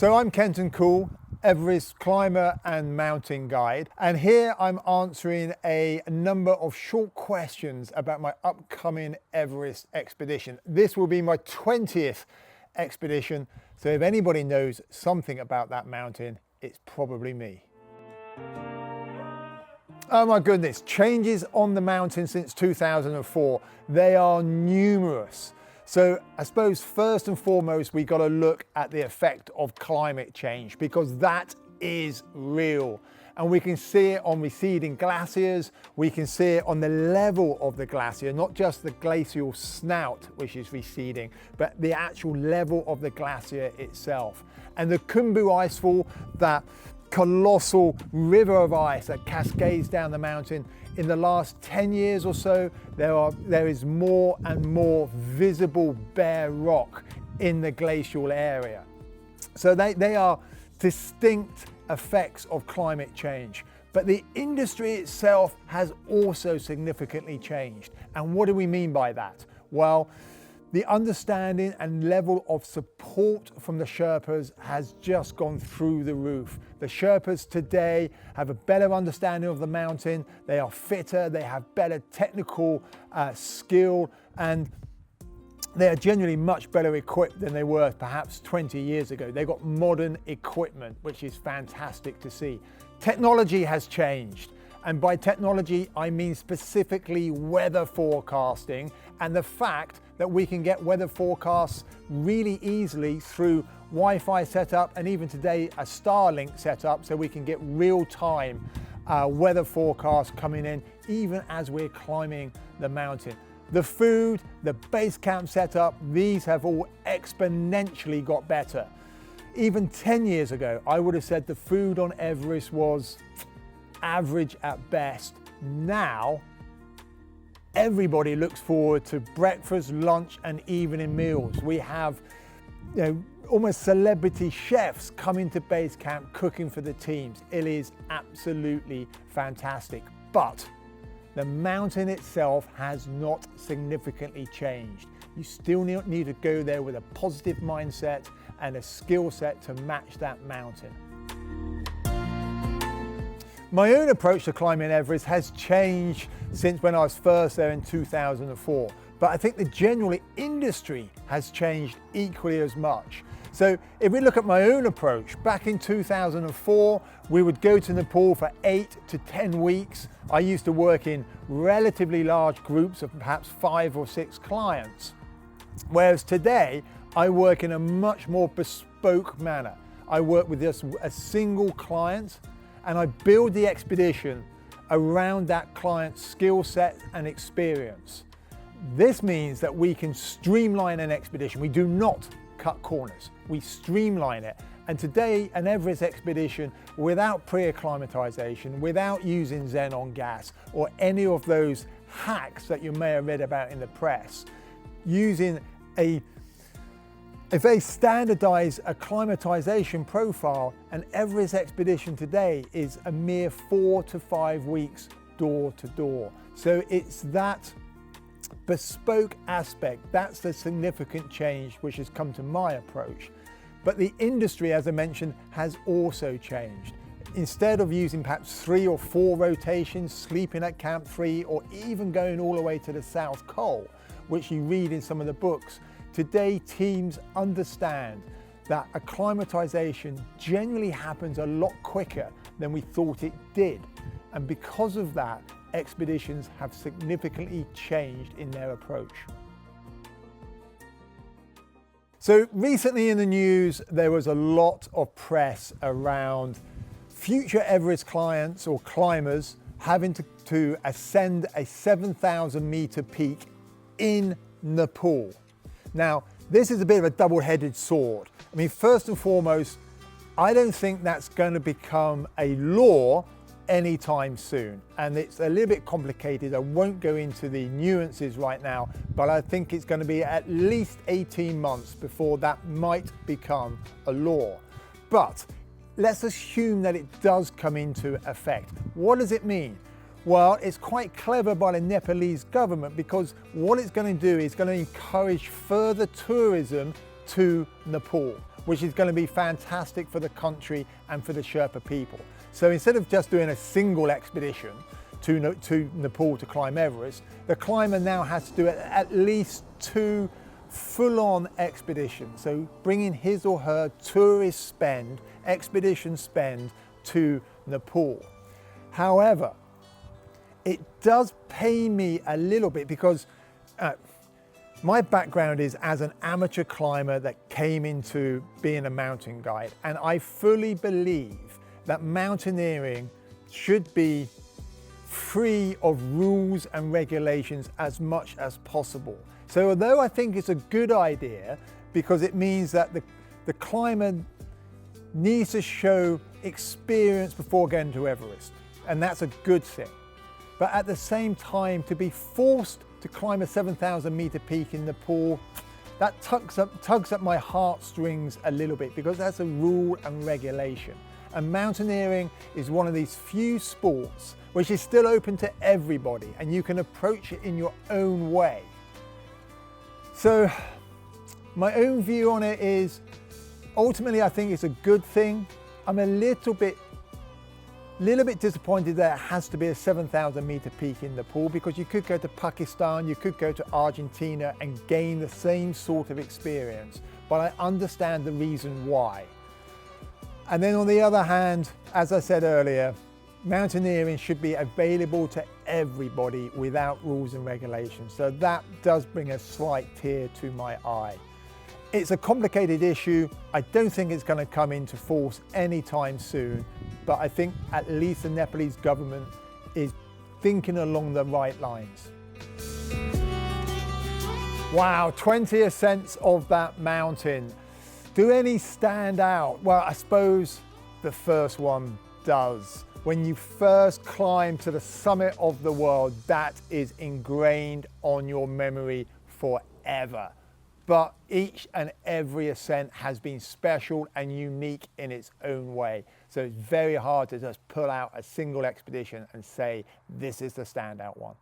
So I'm Kenton Cool, Everest climber and mountain guide, and here I'm answering a number of short questions about my upcoming Everest expedition. This will be my 20th expedition, so if anybody knows something about that mountain, it's probably me. Oh my goodness, changes on the mountain since 2004. They are numerous. So I suppose first and foremost, we got to look at the effect of climate change, because that is real. And we can see it on receding glaciers. We can see it on the level of the glacier, not just the glacial snout, which is receding, but the actual level of the glacier itself. And the Khumbu icefall, that colossal river of ice that cascades down the mountain, in the last 10 years or so, there is more and more visible bare rock in the glacial area. So they are distinct effects of climate change. But the industry itself has also significantly changed. And what do we mean by that? Well, the understanding and level of support from the Sherpas has just gone through the roof. The Sherpas today have a better understanding of the mountain, they are fitter, they have better technical skill, and they are generally much better equipped than they were perhaps 20 years ago. They've got modern equipment, which is fantastic to see. Technology has changed. And by technology, I mean specifically weather forecasting, and the fact that we can get weather forecasts really easily through Wi-Fi setup, and even today a Starlink setup, so we can get real-time weather forecasts coming in even as we're climbing the mountain. The food, the base camp setup, these have all exponentially got better. Even 10 years ago, I would have said the food on Everest was average at best. Now, everybody looks forward to breakfast, lunch, and evening meals. We have, almost celebrity chefs coming to base camp cooking for the teams. It is absolutely fantastic. But the mountain itself has not significantly changed. You still need to go there with a positive mindset and a skill set to match that mountain. My own approach to climbing Everest has changed since when I was first there in 2004, but I think the general industry has changed equally as much. So if we look at my own approach, back in 2004, we would go to Nepal for 8 to 10 weeks. I used to work in relatively large groups of perhaps 5 or 6 clients, whereas today I work in a much more bespoke manner. I work with just a single client, and I build the expedition around that client's skill set and experience. This means that we can streamline an expedition. We do not cut corners, we streamline it. And today, an Everest expedition without pre-acclimatization, without using xenon gas or any of those hacks that you may have read about in the press, using a very standardized acclimatization profile, an Everest expedition today is a mere 4 to 5 weeks door to door. So it's that bespoke aspect, that's the significant change which has come to my approach. But the industry, as I mentioned, has also changed. Instead of using perhaps 3 or 4 rotations, sleeping at Camp 3, or even going all the way to the South Pole, which you read in some of the books, today, teams understand that acclimatization generally happens a lot quicker than we thought it did. And because of that, expeditions have significantly changed in their approach. So recently in the news, there was a lot of press around future Everest clients or climbers having to ascend a 7,000 meter peak in Nepal. Now, this is a bit of a double-headed sword. I mean, first and foremost, I don't think that's going to become a law anytime soon. And it's a little bit complicated. I won't go into the nuances right now, but I think it's going to be at least 18 months before that might become a law. But let's assume that it does come into effect. What does it mean? Well, it's quite clever by the Nepalese government, because what it's going to do is going to encourage further tourism to Nepal. which is going to be fantastic for the country and for the Sherpa people. So instead of just doing a single expedition to Nepal to climb Everest, the climber now has to do at least 2 full-on expeditions. So bringing his or her tourist spend, expedition spend to Nepal. However, it does pain me a little bit because my background is as an amateur climber that came into being a mountain guide, and I fully believe that mountaineering should be free of rules and regulations as much as possible. So although I think it's a good idea because it means that the climber needs to show experience before getting to Everest, and that's a good thing. But at the same time, to be forced to climb a 7,000 meter peak in Nepal, that tugs at my heartstrings a little bit because that's a rule and regulation. And mountaineering is one of these few sports which is still open to everybody, and you can approach it in your own way. So my own view on it is, ultimately I think it's a good thing. I'm a little bit disappointed that it has to be a 7,000 meter peak in Nepal, because you could go to Pakistan, you could go to Argentina and gain the same sort of experience, but I understand the reason why. And then on the other hand, as I said earlier, mountaineering should be available to everybody without rules and regulations. So that does bring a slight tear to my eye. It's a complicated issue. I don't think it's going to come into force anytime soon, but I think at least the Nepalese government is thinking along the right lines. Wow, 20 ascents of that mountain. Do any stand out? Well, I suppose the first one does. When you first climb to the summit of the world, that is ingrained on your memory forever. But each and every ascent has been special and unique in its own way. So it's very hard to just pull out a single expedition and say, this is the standout one.